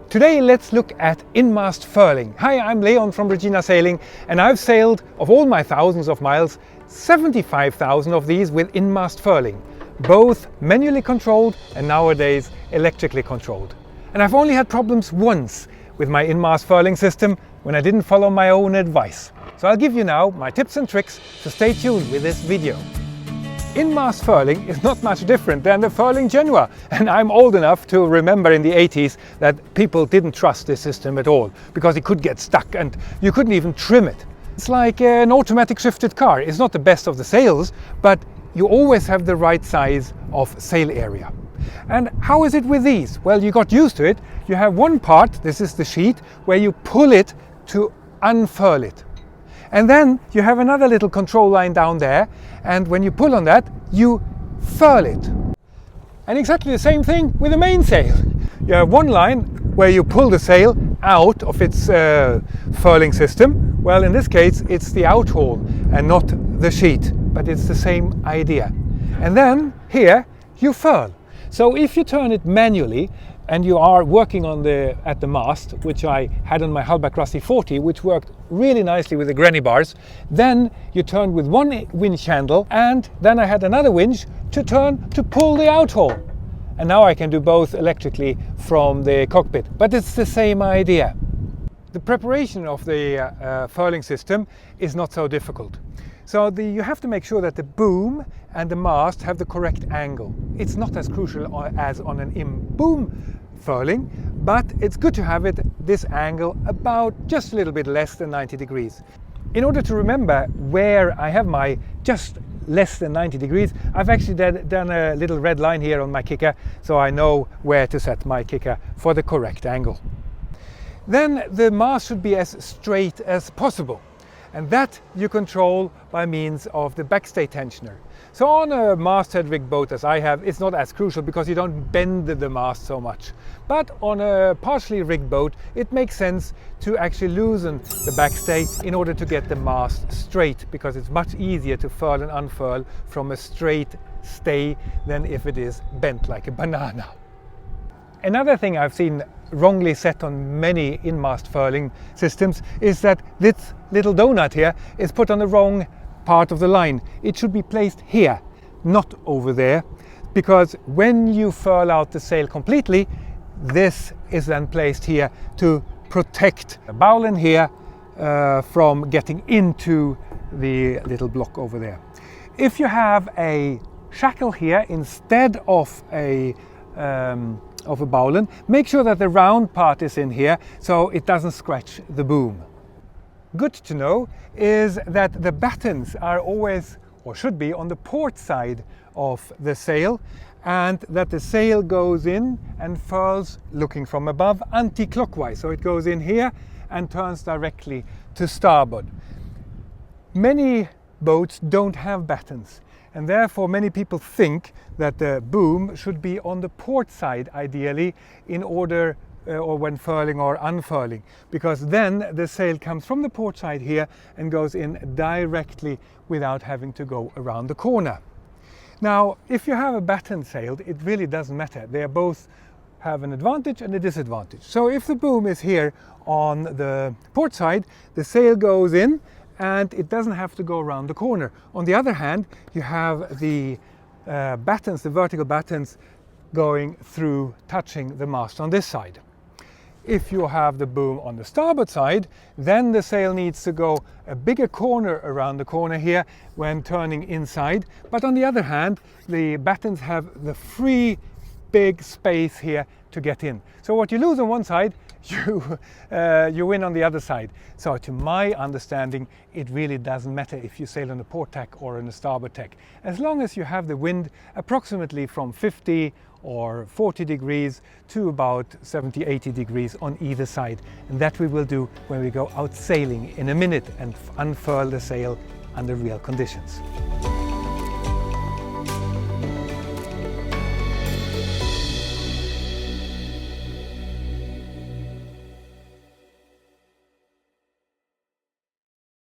Today let's look at in-mast furling. Hi, I'm Leon from Regina Sailing, and I've sailed, of all my thousands of miles, 75,000 of these with in-mast furling, both manually controlled and nowadays electrically controlled. And I've only had problems once with my in-mast furling system when I didn't follow my own advice. So I'll give you now my tips and tricks, so stay tuned with this video. In-mast furling is not much different than the furling Genoa, and I'm old enough to remember in the 80s that people didn't trust this system at all because it could get stuck and you couldn't even trim it. It's like an automatic shifted car. It's not the best of the sails, but you always have the right size of sail area. And how is it with these? Well, you got used to it. You have one part, this is the sheet, where you pull it to unfurl it. And then you have another little control line down there, and when you pull on that, you furl it. And exactly the same thing with the mainsail. You have one line where you pull the sail out of its furling system. Well, in this case, it's the outhaul and not the sheet, but it's the same idea. And then here you furl. So if you turn it manually, and you are working on at the mast, which I had on my Hallberg-Rassy 40, which worked really nicely with the granny bars, then you turn with one winch handle, and then I had another winch to turn to pull the outhaul. And now I can do both electrically from the cockpit, but it's the same idea. The preparation of the furling system is not so difficult. So you have to make sure that the boom and the mast have the correct angle. It's not as crucial as on an in-boom furling, but it's good to have this angle about just a little bit less than 90 degrees. In order to remember where I have my just less than 90 degrees, I've actually done a little red line here on my kicker, so I know where to set my kicker for the correct angle. Then the mast should be as straight as possible. And that you control by means of the backstay tensioner. So on a masthead rigged boat as I have, it's not as crucial because you don't bend the mast so much. But on a partially rigged boat, it makes sense to actually loosen the backstay in order to get the mast straight, because it's much easier to furl and unfurl from a straight stay than if it is bent like a banana. Another thing I've seen wrongly set on many in-mast furling systems is that this little donut here is put on the wrong part of the line. It should be placed here, not over there, because when you furl out the sail completely, this is then placed here to protect the bowline here from getting into the little block over there. If you have a shackle here instead of a bowline, make sure that the round part is in here so it doesn't scratch the boom. Good to know is that the battens are always, or should be, on the port side of the sail, and that the sail goes in and furls looking from above anti-clockwise. So it goes in here and turns directly to starboard. Many boats don't have battens, and therefore many people think that the boom should be on the port side ideally in order or when furling or unfurling, because then the sail comes from the port side here and goes in directly without having to go around the corner. Now, if you have a batten sailed, it really doesn't matter. They both have an advantage and a disadvantage. So if the boom is here on the port side, the sail goes in and it doesn't have to go around the corner. On the other hand, you have the battens, the vertical battens, going through, touching the mast on this side. If you have the boom on the starboard side, then the sail needs to go a bigger corner around the corner here when turning inside. But on the other hand, the battens have the free big space here to get in. So what you lose on one side, you win on the other side. So to my understanding, it really doesn't matter if you sail on the port tack or on the starboard tack, as long as you have the wind approximately from 50 or 40 degrees to about 70-80 degrees on either side. And that we will do when we go out sailing in a minute and unfurl the sail under real conditions.